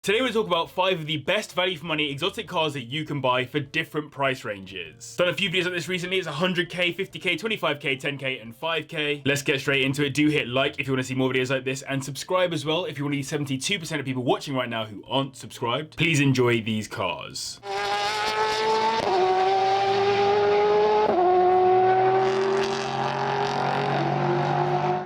Today we'll talk about 5 of the best value for money exotic cars that you can buy for different price ranges. Done a few videos like this recently. It's 100k, 50k, 25k, 10k and 5k. Let's get straight into it. Do hit like if you want to see more videos like this, and subscribe as well if you're one of the 72% of people watching right now who aren't subscribed. Please enjoy these cars.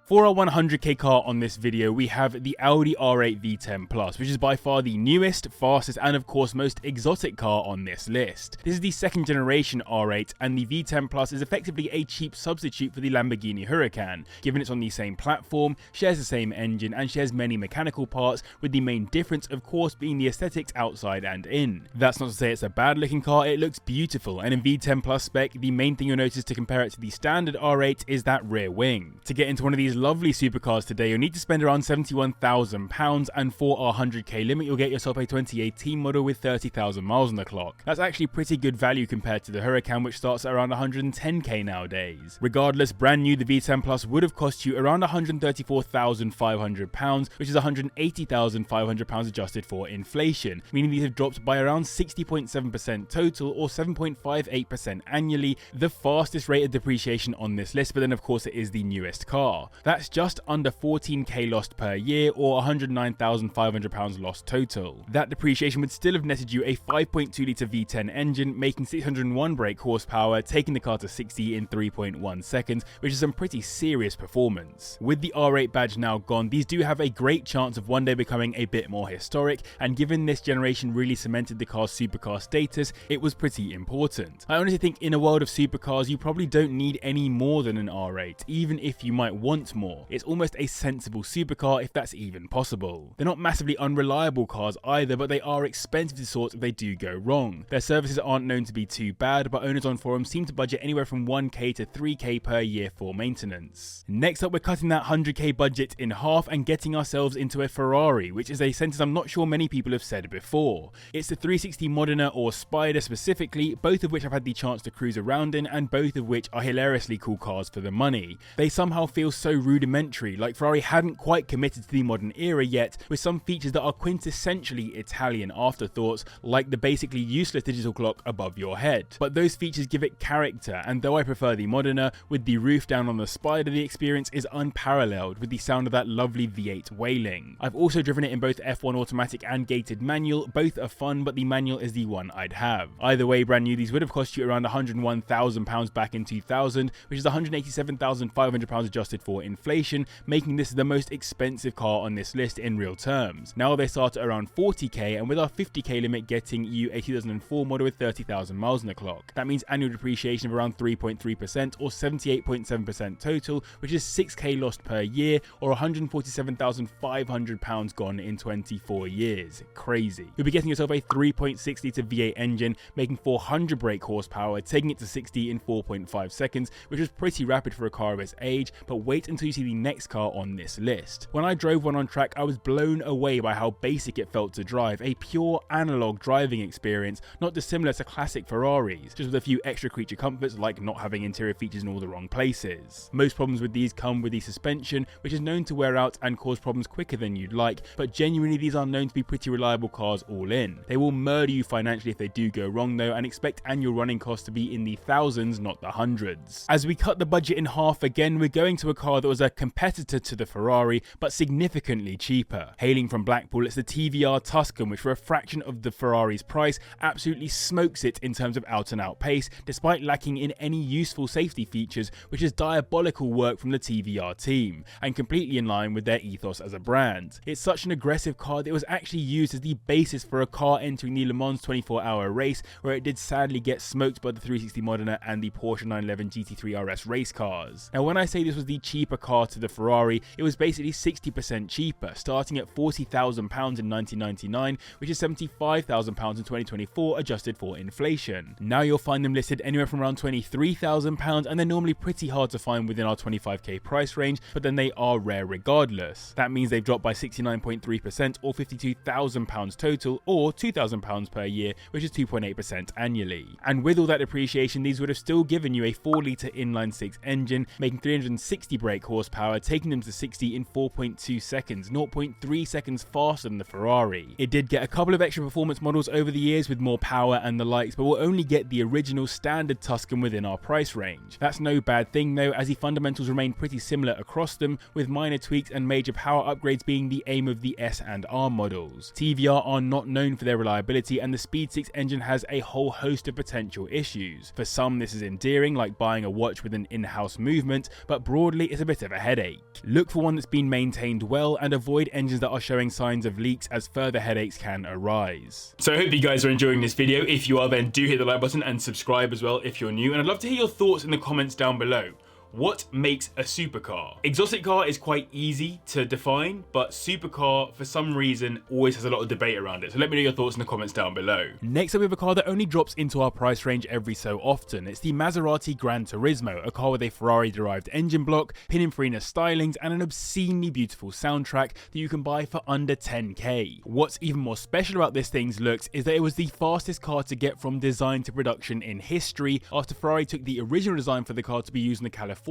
For our 100k car on this video, we have the Audi R8 V10 Plus, which is by far the newest, fastest, and of course most exotic car on this list. This is the second generation R8, and the V10 Plus is effectively a cheap substitute for the Lamborghini Huracan, given it's on the same platform, shares the same engine, and shares many mechanical parts, with the main difference of course being the aesthetics outside and in. That's not to say it's a bad looking car, it looks beautiful, and in V10 Plus spec, the main thing you'll notice to compare it to the standard R8 is that rear wing. To get into one of these lovely supercars today, you'll need to spend around £71,000, and for our 100k limit you'll get yourself a 2018 model with 30,000 miles on the clock. That's actually pretty good value compared to the Huracan, which starts at around 110k nowadays. Regardless, brand new, the V10 Plus would have cost you around £134,500, which is £180,500 adjusted for inflation, meaning these have dropped by around 60.7% total, or 7.58% annually, the fastest rate of depreciation on this list, but then of course it is the newest car. That's just under 14k lost per year, or £109,500 lost total. That depreciation would still have netted you a 5.2 litre V10 engine, making 601 brake horsepower, taking the car to 60 in 3.1 seconds, which is some pretty serious performance. With the R8 badge now gone, these do have a great chance of one day becoming a bit more historic, and given this generation really cemented the car's supercar status, it was pretty important. I honestly think in a world of supercars, you probably don't need any more than an R8, even if you might want more. It's almost a sensible supercar if that's even possible. They're not massively unreliable cars either, but they are expensive to sort if they do go wrong. Their services aren't known to be too bad, but owners on forums seem to budget anywhere from 1k to 3k per year for maintenance. Next up, we're cutting that 100k budget in half and getting ourselves into a Ferrari, which is a sentence I'm not sure many people have said before. It's the 360 Modena or Spider specifically, both of which I've had the chance to cruise around in, and both of which are hilariously cool cars for the money. They somehow feel so rudimentary, like Ferrari hadn't quite committed to the modern era yet, with some features that are quintessentially Italian afterthoughts, like the basically useless digital clock above your head. But those features give it character, and though I prefer the Modena, with the roof down on the Spider, the experience is unparalleled with the sound of that lovely V8 wailing. I've also driven it in both F1 automatic and gated manual. Both are fun, but the manual is the one I'd have. Either way, brand new, these would have cost you around £101,000 back in 2000, which is £187,500 adjusted for inflation, making this the most expensive car on this list in real terms. Now they start at around 40k, and with our 50k limit getting you a 2004 model with 30,000 miles on the clock. That means annual depreciation of around 3.3% or 78.7% total, which is 6k lost per year, or £147,500 gone in 24 years. Crazy. You'll be getting yourself a 3.6 litre V8 engine, making 400 brake horsepower, taking it to 60 in 4.5 seconds, which is pretty rapid for a car of its age, but wait until you see the next car on this list. When I drove one on track, I was blown away by how basic it felt to drive, a pure analog driving experience, not dissimilar to classic Ferraris, just with a few extra creature comforts like not having interior features in all the wrong places. Most problems with these come with the suspension, which is known to wear out and cause problems quicker than you'd like, but genuinely these are known to be pretty reliable cars all in. They will murder you financially if they do go wrong though, and expect annual running costs to be in the thousands, not the hundreds. As we cut the budget in half again, we're going to a car that was a competitor to the Ferrari, but significantly cheaper. Hailing from Blackpool, it's the TVR Tuscan, which for a fraction of the Ferrari's price absolutely smokes it in terms of out and out pace, despite lacking in any useful safety features, which is diabolical work from the TVR team, and completely in line with their ethos as a brand. It's such an aggressive car that it was actually used as the basis for a car entering the Le Mans 24-hour race, where it did sadly get smoked by the 360 Modena and the Porsche 911 GT3 RS race cars. Now when I say this was the cheaper car to the Ferrari, it was basically 60% cheaper, starting at £40,000 in 1999, which is £75,000 in 2024 adjusted for inflation. Now you'll find them listed anywhere from around £23,000, and they're normally pretty hard to find within our 25k price range, but then they are rare regardless. That means they've dropped by 69.3% or £52,000 total, or £2,000 per year, which is 2.8% annually. And with all that depreciation, these would have still given you a 4 litre inline 6 engine, making 360 brake horsepower, taking them to 60 in 4.2 seconds, 0.3 seconds faster than the Ferrari. It did get a couple of extra performance models over the years with more power and the likes, but we'll only get the original standard Tuscan within our price range. That's no bad thing though, as the fundamentals remain pretty similar across them, with minor tweaks and major power upgrades being the aim of the S and R models. TVR are not known for their reliability, and the Speed 6 engine has a whole host of potential issues. For some this is endearing, like buying a watch with an in-house movement, but broadly it's a bit of a headache. Look for one that's been maintained well and avoid engines that are showing signs of leaks, as further headaches can arise. So I hope you guys are enjoying this video. If you are, then do hit the like button and subscribe as well if you're new, and I'd love to hear your thoughts in the comments down below. What makes a supercar? Exotic car is quite easy to define, but supercar, for some reason, always has a lot of debate around it. So let me know your thoughts in the comments down below. Next up, we have a car that only drops into our price range every so often. It's the Maserati Granturismo, a car with a Ferrari-derived engine block, Pininfarina stylings, and an obscenely beautiful soundtrack that you can buy for under 10k. What's even more special about this thing's looks is that it was the fastest car to get from design to production in history, after Ferrari took the original design for the car to be used in the California,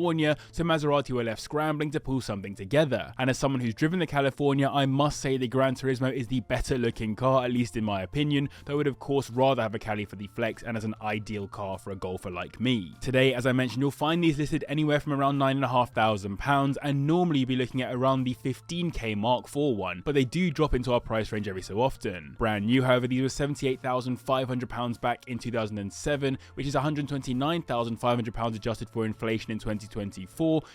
so Maserati were left scrambling to pull something together. And as someone who's driven the California, I must say the Granturismo is the better looking car, at least in my opinion, though I would of course rather have a Cali for the flex and as an ideal car for a golfer like me. Today, as I mentioned, you'll find these listed anywhere from around £9,500, and normally you'll be looking at around the 15k mark for one, but they do drop into our price range every so often. Brand new, however, these were £78,500 back in 2007, which is £129,500 adjusted for inflation in 2024,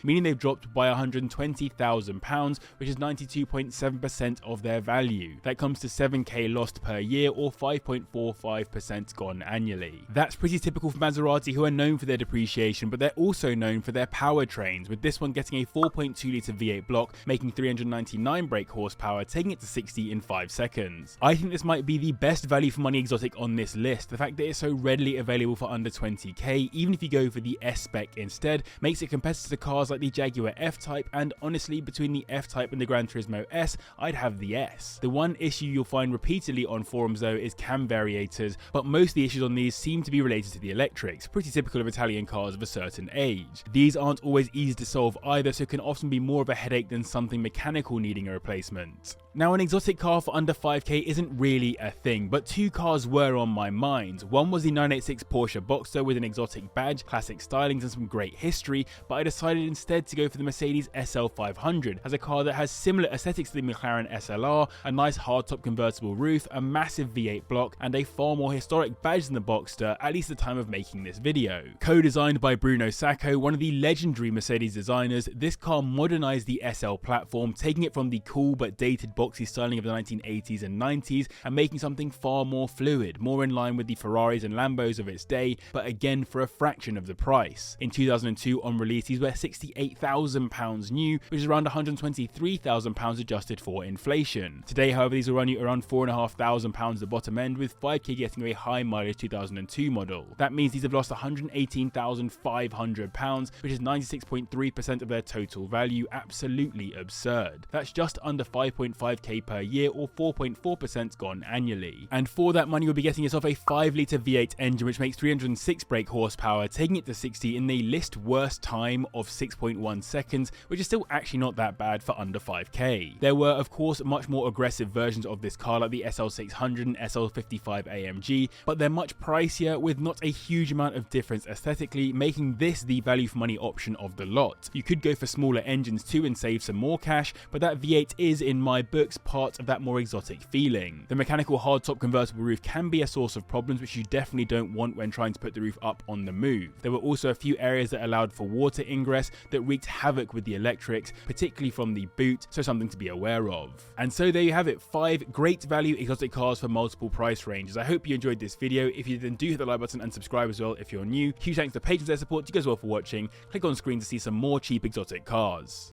meaning they've dropped by £120,000, which is 92.7% of their value. That comes to 7k lost per year, or 5.45% gone annually. That's pretty typical for Maserati, who are known for their depreciation, but they're also known for their powertrains, with this one getting a 4.2 litre V8 block, making 399 brake horsepower, taking it to 60 in 5 seconds. I think this might be the best value for money exotic on this list. The fact that it's so readily available for under 20k, even if you go for the S spec instead, makes it competitive to cars like the Jaguar F-Type, and honestly, between the F-Type and the Granturismo S, I'd have the S. The one issue you'll find repeatedly on forums though is cam variators, but most of the issues on these seem to be related to the electrics, pretty typical of Italian cars of a certain age. These aren't always easy to solve either, so can often be more of a headache than something mechanical needing a replacement. Now, an exotic car for under 5k isn't really a thing, but two cars were on my mind. One was the 986 Porsche Boxster with an exotic badge, classic stylings, and some great history, but I decided instead to go for the Mercedes SL500 as a car that has similar aesthetics to the McLaren SLR, a nice hardtop convertible roof, a massive V8 block, and a far more historic badge than the Boxster, at least at the time of making this video. Co-designed by Bruno Sacco, one of the legendary Mercedes designers, this car modernized the SL platform, taking it from the cool but dated boxy styling of the 1980s and 90s and making something far more fluid, more in line with the Ferraris and Lambos of its day, but again for a fraction of the price. In 2002 on release, these were £68,000 new, which is around £123,000 adjusted for inflation. Today, however, these will run you around £4,500 at the bottom end, with 5k getting you a high mileage 2002 model. That means these have lost £118,500, which is 96.3% of their total value. Absolutely absurd. That's just under 5.5k per year, or 4.4% gone annually. And for that money, you'll be getting yourself a 5-litre V8 engine, which makes 306 brake horsepower, taking it to 60 in the list worst time of 6.1 seconds, which is still actually not that bad for under 5k. There were, of course, much more aggressive versions of this car like the SL600 and SL55 AMG, but they're much pricier with not a huge amount of difference aesthetically, making this the value for money option of the lot. You could go for smaller engines too and save some more cash, but that V8 is, in my books, part of that more exotic feeling. The mechanical hardtop convertible roof can be a source of problems, which you definitely don't want when trying to put the roof up on the move. There were also a few areas that allowed for water ingress that wreaked havoc with the electrics, particularly from the boot, so something to be aware of. And so there you have it, 5 great value exotic cars for multiple price ranges. I hope you enjoyed this video. If you did, then do hit the like button and subscribe as well if you're new. Huge thanks to patrons for their support. You guys all for watching. Click on screen to see some more cheap exotic cars.